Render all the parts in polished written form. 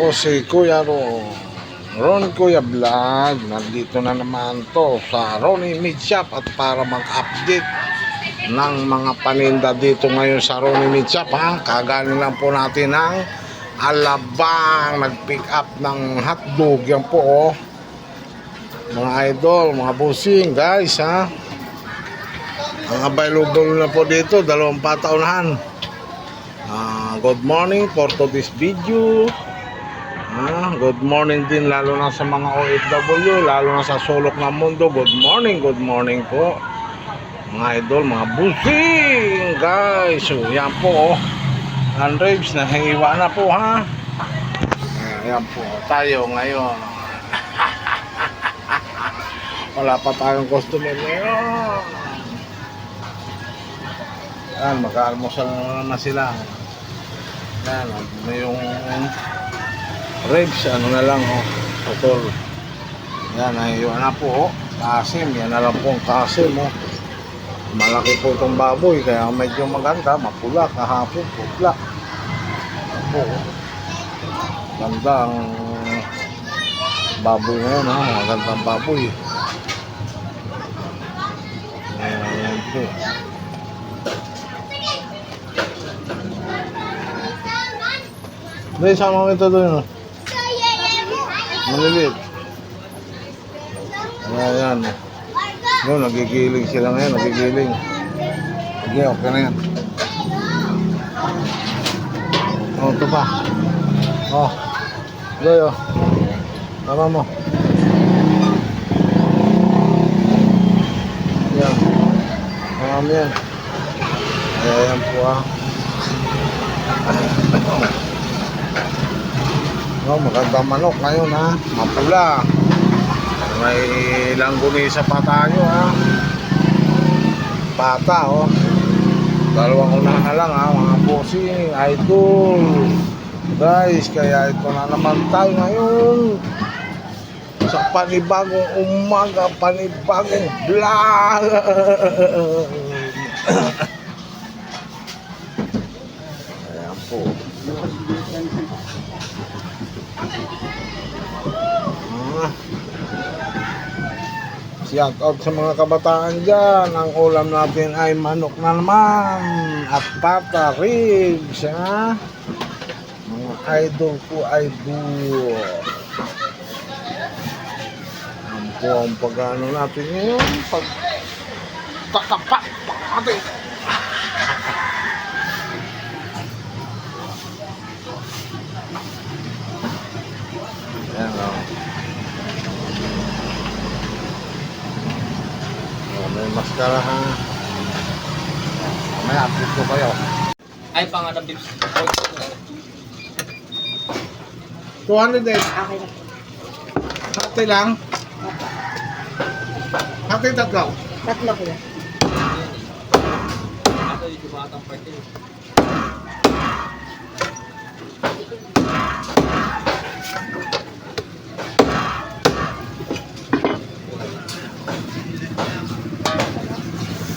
Ako si Kuya Ron Kuya Vlog. Nandito na naman to sa Ronnie Meat Shop at para mag-update ng mga paninda dito ngayon sa Ronnie Meat Shop, ha. Kagaling lang po natin ng Alabang, nag-pick up ng hotdog. Yan po, oh, mga idol, mga busing guys, ha. Ang available na po dito, 2 pataunahan. Good morning for today's video. Good morning din lalo na sa mga OFW, lalo na sa sulok ng mundo. Good morning po mga idol, mga busing guys. So yan po, ang ribs na hiwa na po, ha. Yan po tayo ngayon. Wala pa tayong customer ngayon. Yan, mag-almusal na sila. Yan, yung ribs, ano na lang, oh, totoo. Yan, ayun na po, oh, kasim. Yan na lang po ang kasim, oh. Malaki po itong baboy, kaya medyo maganda, mapula, kahapon, putla. Po, oh. Ganda ang baboy ngayon, ha, magandang baboy. Ayan po. Dahil sama mo ito doon. Malilit. Ayan. Doon, nagigiling sila ngayon. Nagigiling. Okay, okay na yan. Oh, ito pa. Oh. Doy, oh. Tama mo. Ayan. Tama mo yan. Ayan po, ah. Oh, magandang manok ngayon, ha. Mapula. May langgunisa pa tayo, ha. Pata, oh. 2 unahan na lang, ha, mga bossing, idol. Guys, kaya ito na naman tayo ngayon sa panibagong umaga, panibagong vlog. Ayan po. Shout out sa mga kabataan dyan. Ang ulam natin ay manok na naman at pata ribs, ha. Mga idol ko, idol. Ang po ang pag-ano natin ngayon, pag tatapak natin. Ayan, o. May maskara, ha. May update ko kayo. Ay, pangarap dips. 200 days. Okay na. Hati lang. Hati 3. 3 ko yan. Ako yung batang parte.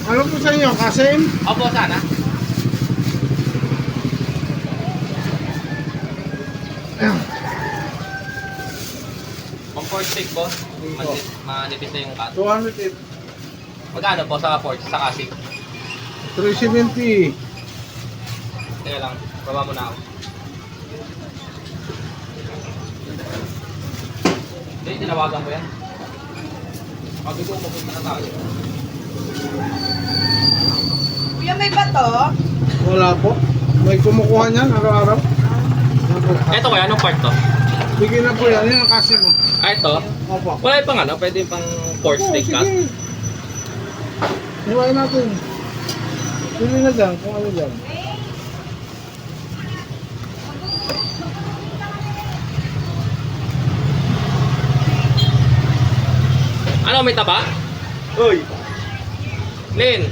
Ano po sa inyo? Kasim? Opo, sana. Pang pork steak, boss. Manipis na yung cut. 208. Magkano po sa pork, sa kasig? 370. Teka lang, baba mo na ako. Hindi, tinawagan ko yan. Sabi ko, pupunta na tayo. Kuya, may bato? Wala po. May kumukuha niyan araw-araw. Eto kaya, anong part to? Bigyan na po yan. Yan ang kasi mo. Ah, ito? Opo. Wala yung pang ano, pwede yung pang pork steak cut. Sige. Hiwain natin. Pili na dyan. Kung ano dyan. Ano, may taba? Uy! Lin!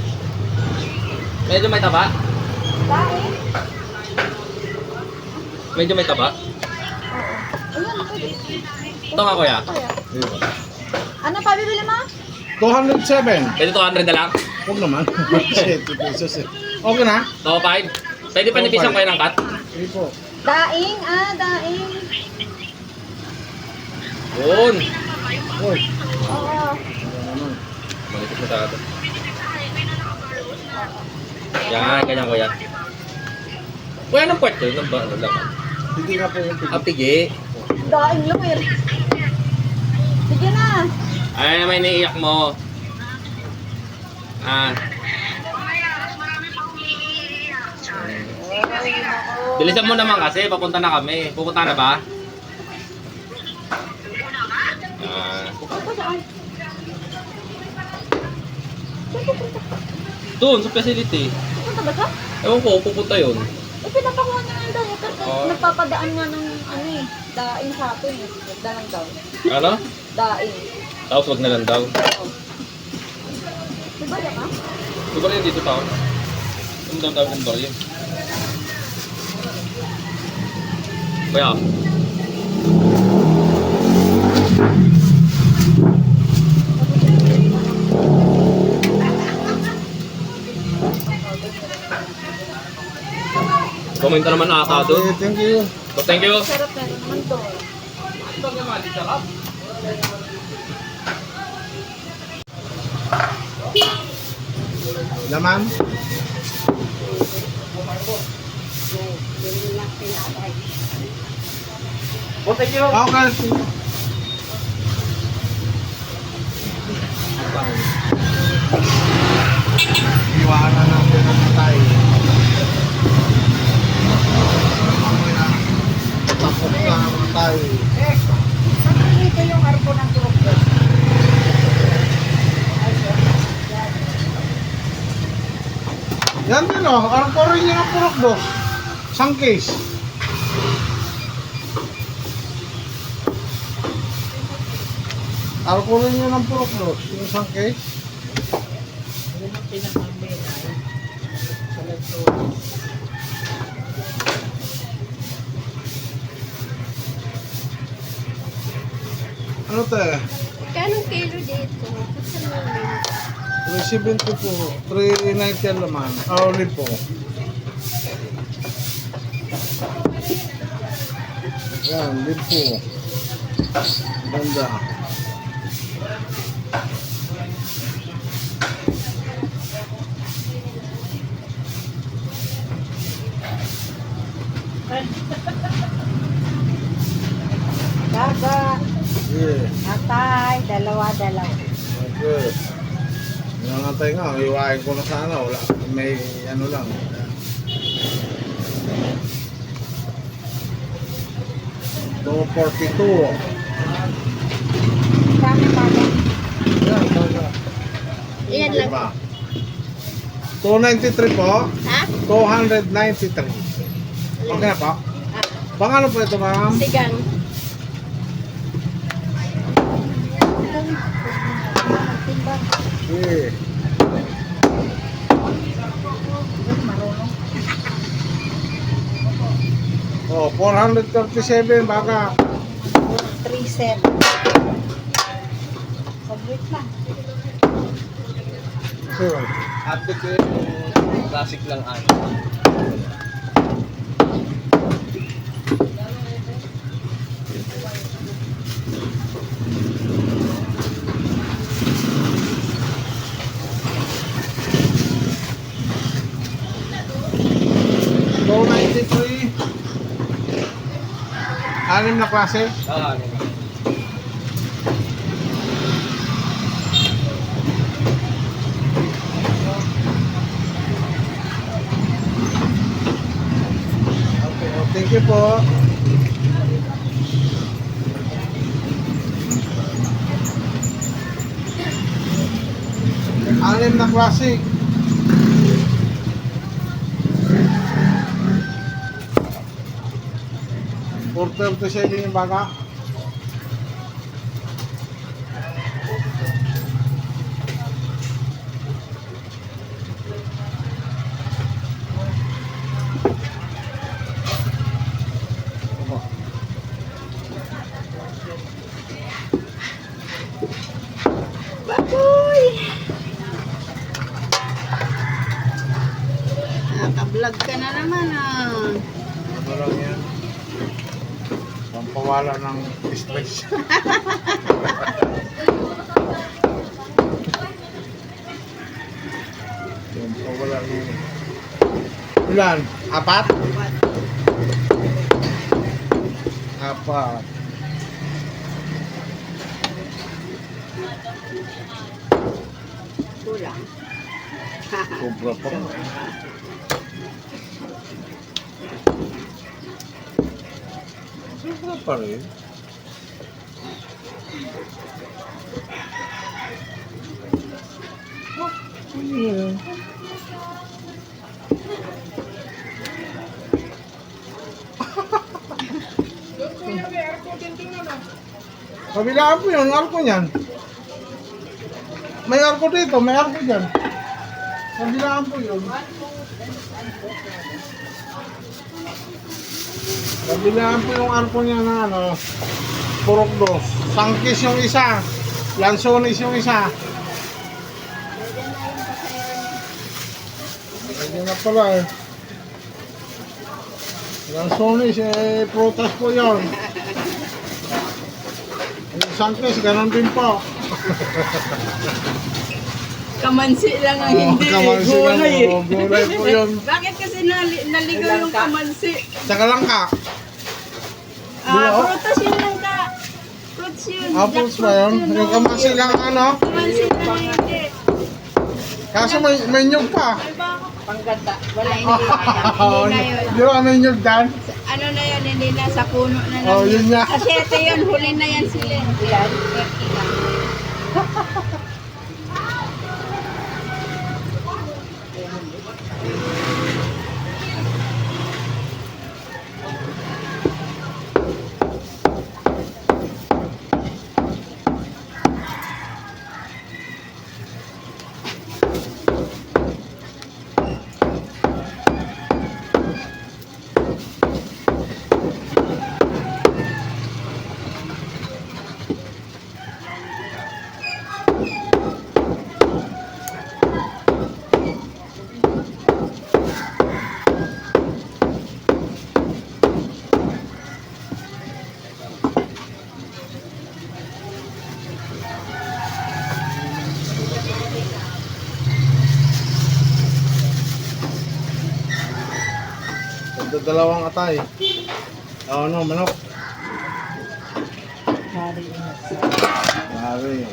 Medyo may taba? Dahil? Medyo may taba? Ayun, pwede. Ito nga kuya. Ano pa bibili mo? 207. Pwede 200 na lang? Huwag naman. 7 pesos eh. Okay na? Ito 5? Pwede pa nipisan kayo ng cut? Sige po. Daing, daing. Yun. Uy. Oo. Malipit na sa ato. Yan, ganyan ko yan. Kuya, anong part yun? Ano ba? Ano lang? Hindi nga po yung pigi. Ah, pigi. Daing lang eh. Sige na. Ay, may naiiyak mo. Ah. Ay, nako. Bilisan mo naman kasi, papunta na kami. Pupunta na ba? Ah. Ito saan? Saan pupunta? Doon, sa facility. Pupunta ba siya? Ewan ko, pupunta yun. Eh, pinapakuha niya nga daw. Kasi Oo. nagpapadaan nga ng ano eh. Daing sa atin eh. Dalang daw. Ano? Daing. Tapos wag na lang daw. Oo. Diba yan ka? Di ba rin dito tao? Ano daw daw kung yun? Kaya, komenta naman ata doon. Okay, thank you. So, thank you. Sarap na rin naman to. Laman? Oh, thank you. Okay. Iwanan natin ang matay. Mamaya, takot na ang matay. Dito yung arko ng turok. Yan din o, arko rin yun ang purok do. Isang case. Arko rin yun ang purok do. Yung isang case. Ano te? Kanong kilo dito? Kasi 370 po. 390 ang laman. Hourly po. Yan, lid po. Ganda. Gaga. Yeah. Atay. Dalawa-dalawa. Okay. Nangatay nga, iwain ko na sana. Wala. May ano lang. Ito 42. Kami pala. Yan, tama. Iyan lang. Diba? 293 po. Ha? 293. Okay na po. Pangano po ito, ma'am? Sigang. Okay. Oh, 437 baka. 3-7. Saglit lang. Sure. Update ko yung classic lang ano. Go 93. Anim na klase. Ah, ano. Okay, oh, thank you po. Anim na klase. Porter to siya yung baka. Baboy! Naka-vlog ka na naman ah. Ano lang yan? Pawala ng stress. Yan, pawala ng... Ilan? Apat? Apat. Kulang. Sobra pa. Sobra pa rin. Yeah. Kabilaan po yun, arko niyan. May arko dito, may arko dyan. Kabilaan po yun. Kabilaan po yung arko niya na ano, purok dos. Sangkis yung isa, lansones yung isa. Ganyan na pala eh. Lansones, prutas po yun. Yung sangkis, ganun din po. Kamansi lang ang hindi. Kamansi lang, Gulay. gulay po yun. Bakit kasi naligaw yung kamansi? Tsaka lang ka. Prutas yun lang ka. Fruits yun. Apples ba yun? Yung kamansi lang ano? Kamansi lang hindi. Kaso may nyug pa. Ay baka. Pangganda. Wala, Ay, hindi na yun. Di ba may nyug dan? Ano na yun, hindi na sa puno na lang. Oh, yun nga. Sa 7 yun, huli na yan sila. Yan. 30 lang. Dalawang atay. Oh, no, manok. Hari inat sa. Mari.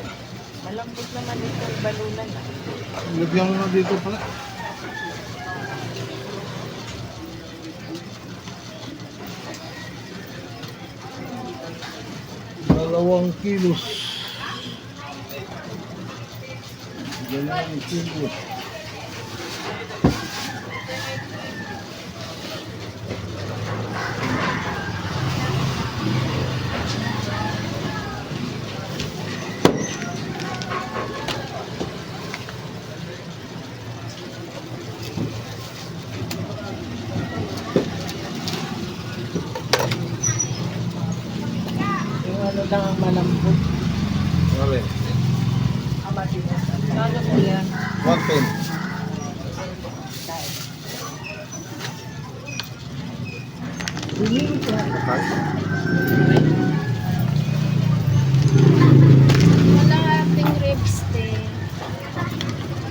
Malambot naman ito ang balunan. Lagyan mo na dito pala. Dalawang kilos. Dalawang kilos. Yung ano lang ang malambot. Mari. Kano po yan? 110. Bumili ko. Wala ating ribs din.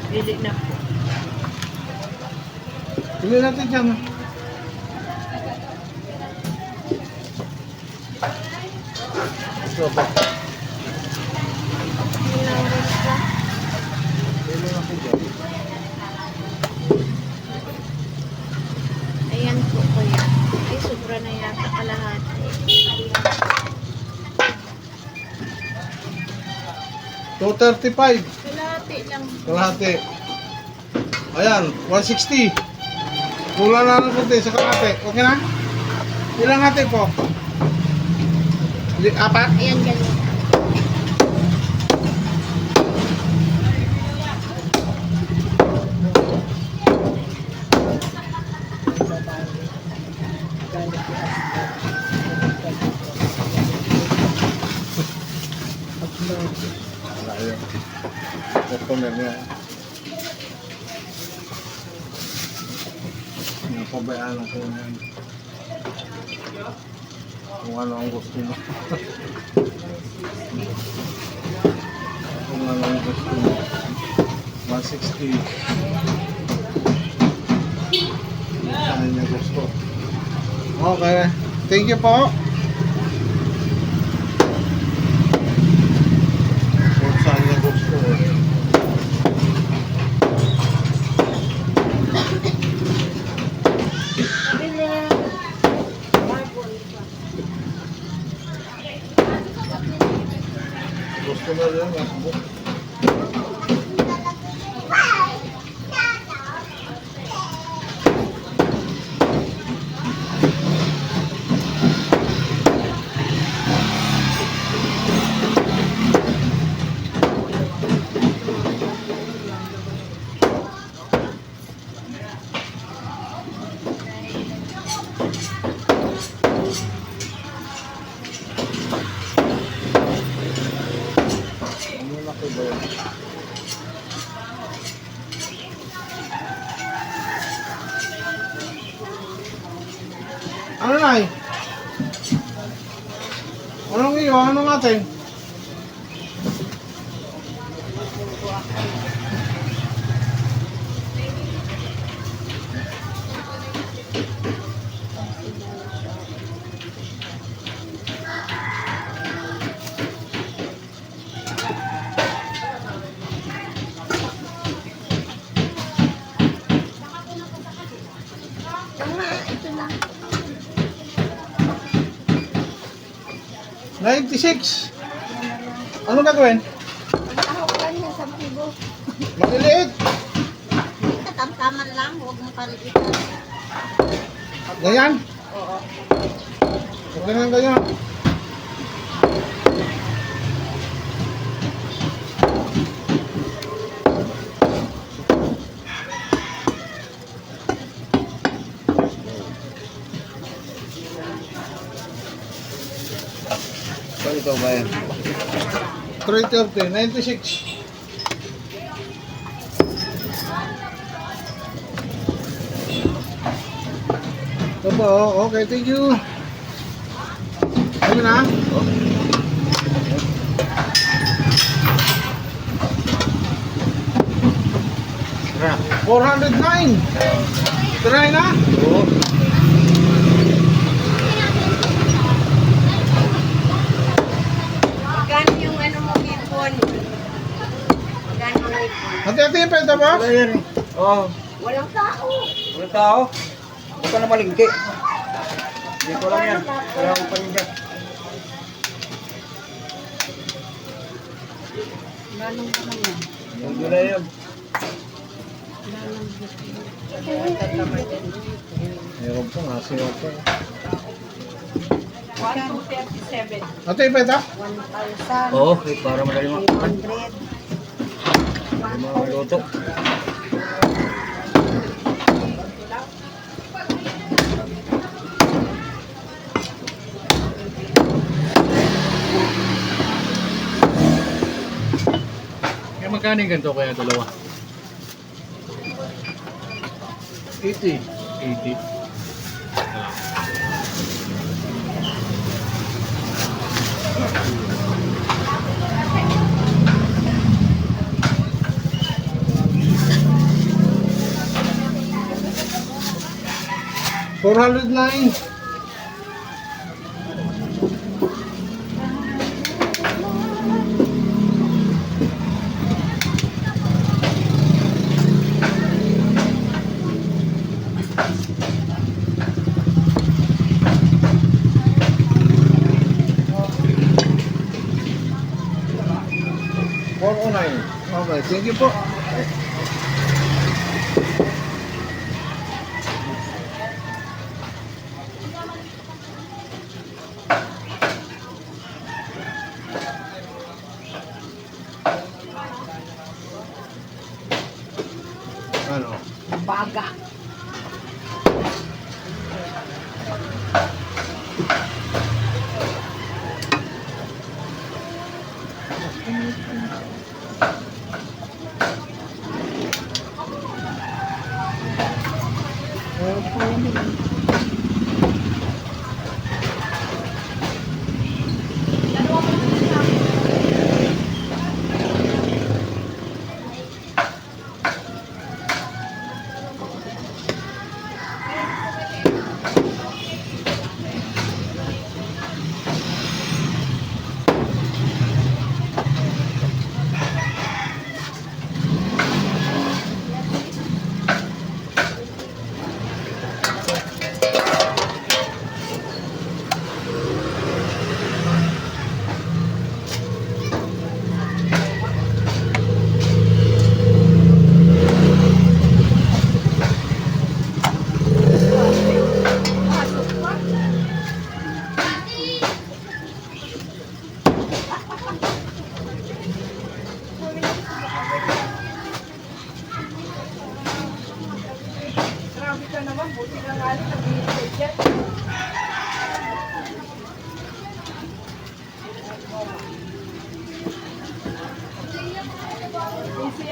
Bili na po. Pili natin dyan. Ito ba? Pili natin dyan. Ayan po kuya. Ay, sobra na yata kalahati. 235. Kalahati lang. Kalahati. Ayan, 160. Kulang na ng kunti sa kalahati. Okay na? Ilang hati po? Apat? Ayan, ganyan. Ayan. Customer niya. Napabayaan ako yan. Kung ano ang gusto mo. Kung ano ang gusto mo. 160. Saan niya gusto. Okay. Thank you po. Kung saan niya gusto. Gusto mo rin MacBook. Ano na ko ba yun? Ano na eh? Anong iyo? Anong atin? Ito lang. 96. Ano gagawin? Tahok lang yan sa pibo. Maliliit. Katamtaman lang, huwag mong palitan. Ganyan. Oo. Ganyan, ganyan. Saan ikaw ba yan? 330, 96. Ito po, okay, thank you. Ano na? Tara. 409. Try na? Oo. Magkano yung ano mo, ipon? Magkano yung ipon? Hati-hati yung pwede ba? Wala yan eh. Oo. Walang tao. Walang tao. Huwag ka na malingki. Hindi ko lang yan. Wala akong paninda. Ganong ka naman. Yung gulay yun. Meron po nga, siyo po. 137. Ate, yung pwede? 1,000. Oo, para madali makakan. 800. Mga luto. Kaya magkano yung ganito kaya dalawa? 80. 80. $409. Okay, thank you po. Ano? Baga.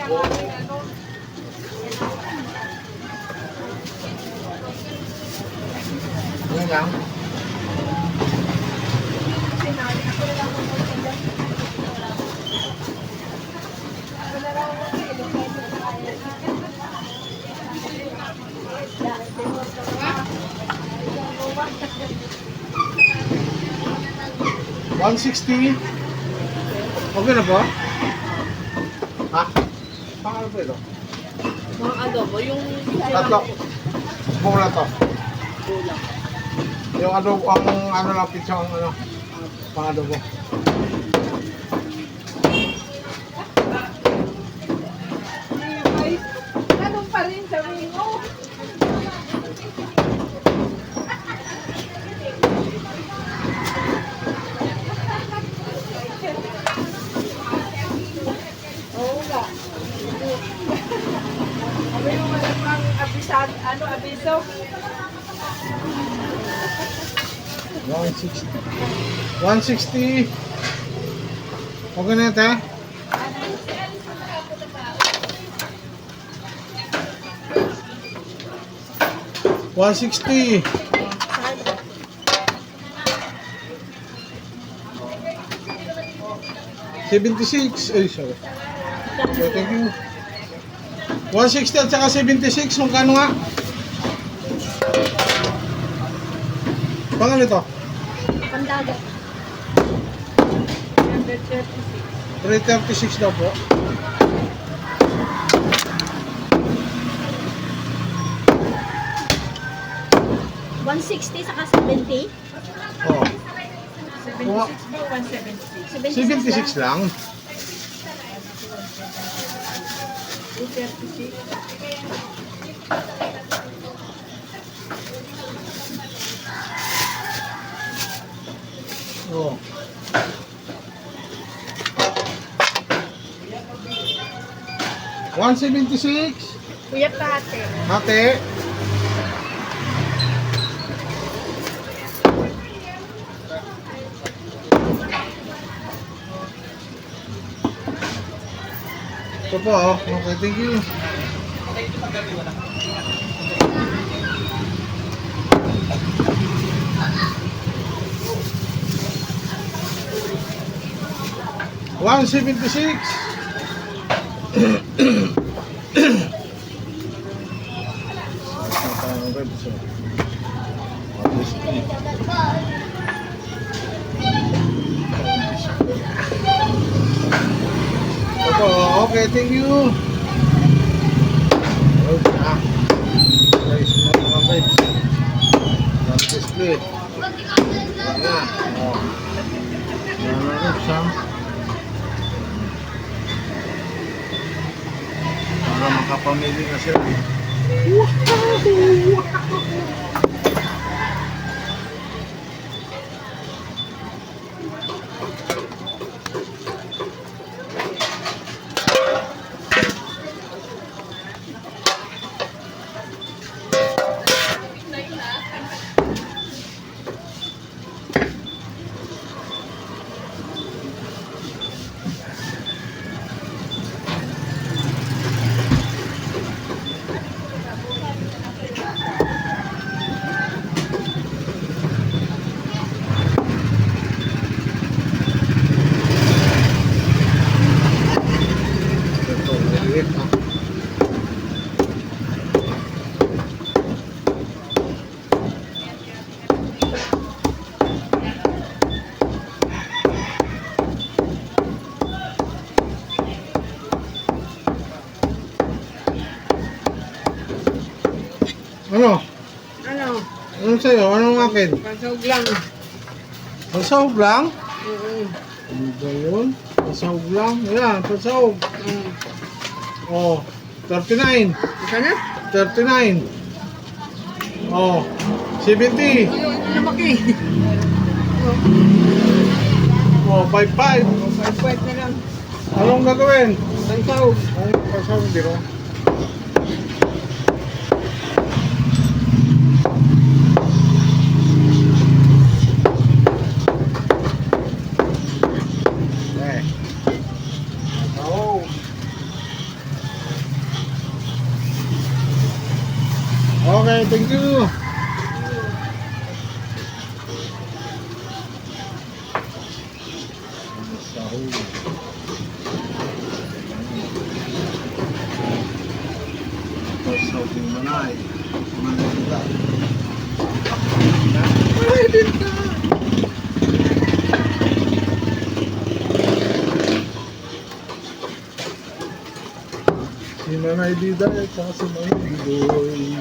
Yan lang. $160. Okay na po? Ha? Pangalan po ito? Mga adobo, yung Tatlo. Buong na to. Yung adobo, ang ano lang, pizza, ang ano, pang adobo. Ganun pa rin sabihin mo. Oo nga. Sabi mo malamang abisan, ano, abiso? 160. 160. Okay na ito, eh? $160. $76. Ay, sorry. Okay, thank you. 160 at saka 76. Magkano nga? Pangalan ito? Pandagat. 336 daw po. $160 saka 70. Oh, 76 ba o 176? 76 lang. 236. Oh. $176. Kuya Pate. Ate. Ito po, oh. Okay, thank you. $176. Opo, okay, thank you. Guys, mga guys. Yan display. Yan na. Oh. Yan na rin siya. Para makapamili na sila. Ito, maliit ah. Ano? Ano? Ano sa'yo? Anong akin? Pansog lang. Pasahog lang? Oo. Ano ba yun? Pasahog lang? Yan, pasahog. Oh, 39. Isa na? 39. Oh, 70. Lumaki. Oh, 55. Pwede na lang. Anong gagawin? Pansog. Ay, pasahog din oh. Eh. Oh. Tapos sautin mo na eh. Manila. Si Nanay Dida at saka si Manay Didoy.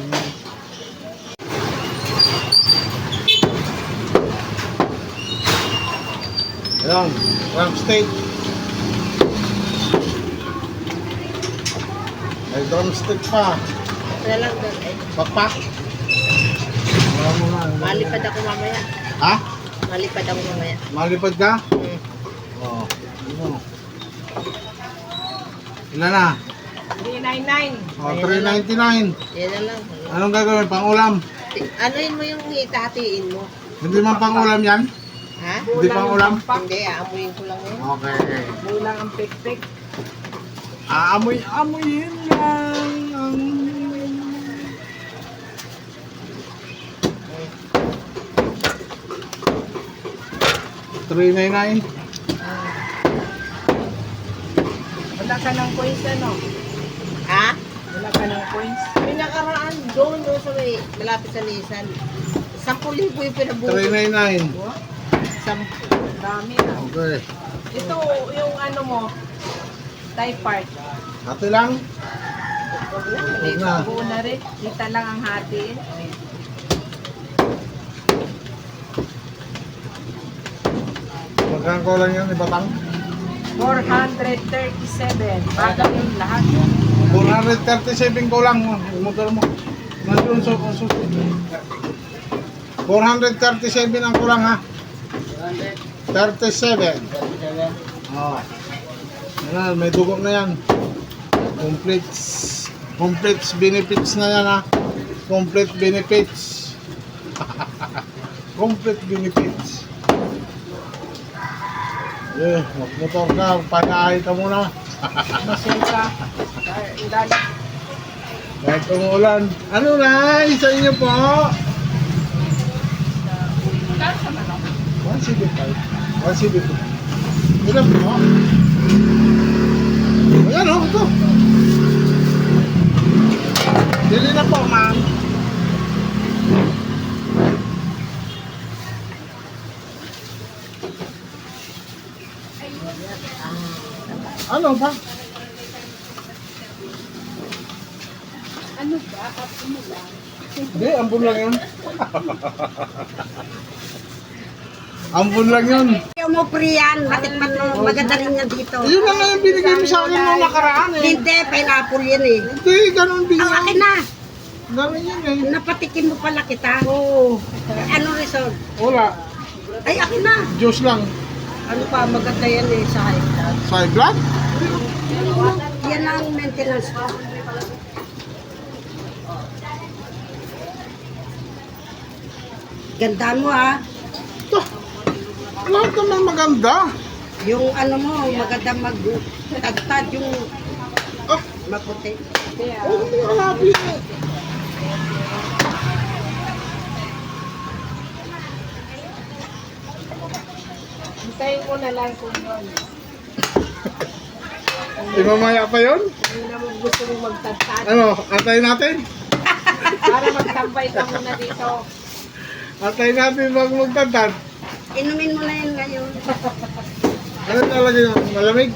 Ayan, ramp steak. May drumstick pa. Wala lang doon eh. Pakpak. Wala mo na. Malipad ako mamaya. Ha? Malipad ako mamaya. Malipad ka? Hmm. Oo. Ano? Ilan na? 399. Oh, 399. Yan na lang. Anong gagawin? Pang-ulam? Anuin mo yung itatiin mo. Hindi man pang-ulam yan? Ha? Hindi pang-ulam? Hindi, aamuin ko lang yun. Okay. Bulang ang pek-pek. Aamoy-amoyin lang ang... $399. Wala ka ng coins ano? Ha? Wala ka ng coins? May nakaraan doon sa may malapit sa Nissan. 10,000 yung pinabuto. $399. 10. Dami na. Okay. Ito yung ano mo, Thai part. Ate lang. Hindi na. buo na rin. Kita lang ang hatiin. Magkano ko lang yan, ibatang? 437. Bagal yung lahat. 437 ko lang. Motor mo. Nandun sa 437 ang kulang ha. 37. Oh. Yan, may dugo na yan. Complete benefits na yan ha. Complete benefits. Complete benefits. Eh, magmotor ka, panahay ka muna. Masyal ka. Dali. Kahit umuulan. Ano na? Sa inyo po? 175. 175. Ilan po? Ayan o, ito. Dili na po, ma'am. Ano ba? Ano ba? Ano lang? Hindi, ambon lang yun. Ambon lang yun. Ayaw mo priyan, matikman mo, maganda rin yan dito. Yun na nga yung binigay mo sa akin nung nakaraan eh. Hindi, pineapple yan eh. Hindi, ganun din Ang akin yan. na, Ganun yan eh. napatikin mo pala kita. Oo. Ano result? Wala. Ay, akin na. Diyos lang. Ano pa, maganda yan eh sa high blood. Sa blood? Yan ang maintenance ko. Ganda mo ha. Ito. Lahat naman maganda. Yung ano mo, maganda magtagtad yung Ah, maputi. oh, hindi ka happy. Hintayin mo na lang kung yun. Di mamaya pa yun? Hindi na mo gusto mong magtagtad. Ano, antayin natin? Para magtambay ka muna dito. Antayin natin bang magtantad. Inumin mo na yan ngayon. Ano talaga yun? Malamig?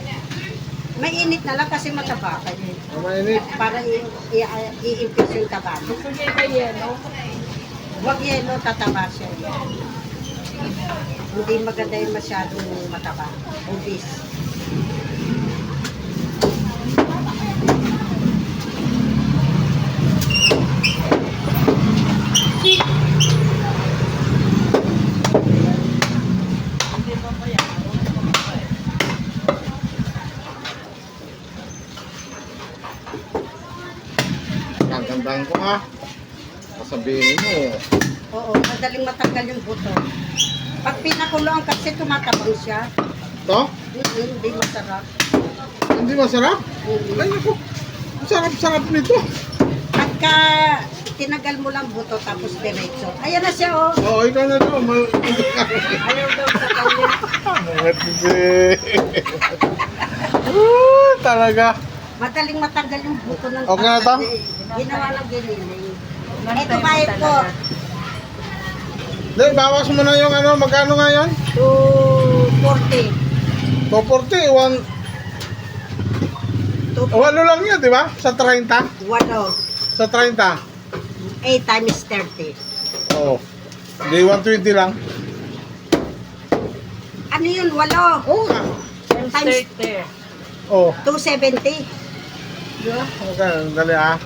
May init na lang kasi mataba ka yun. Mainit? Para i-impis yung taba mo. Gusto niya ba yelo? Huwag yelo, tataba siya. Hindi maganda yung masyadong mataba. Obese. Gagandaan ko ha. Sasabihin mo. Oo, madaling matanggal yung buto. Pag pinakuloan kasi tumatabang siya. Ito? Hindi masarap. Hindi masarap? Ay naku. Ang sarap-sarap nito. Pagka tinagal mo lang buto tapos diretso. Ayan na siya oh. Oo, ikaw na to. Ayaw daw sa kanya. Talaga. Madaling matanggal yung buto ng Okay na to? Ginawa ng giniling. Ilang Ito time bayad mo po. talaga? Then, bawas mo na yung ano, magkano ngayon? 240. 240, walo lang yun, di ba? Sa 30? Walo. Sa 30? 8 times 30. Oo. Di 120 lang. Ano yun? Walo. Oo nga. Times Times 30. Oo. 270. Okay, dali ah.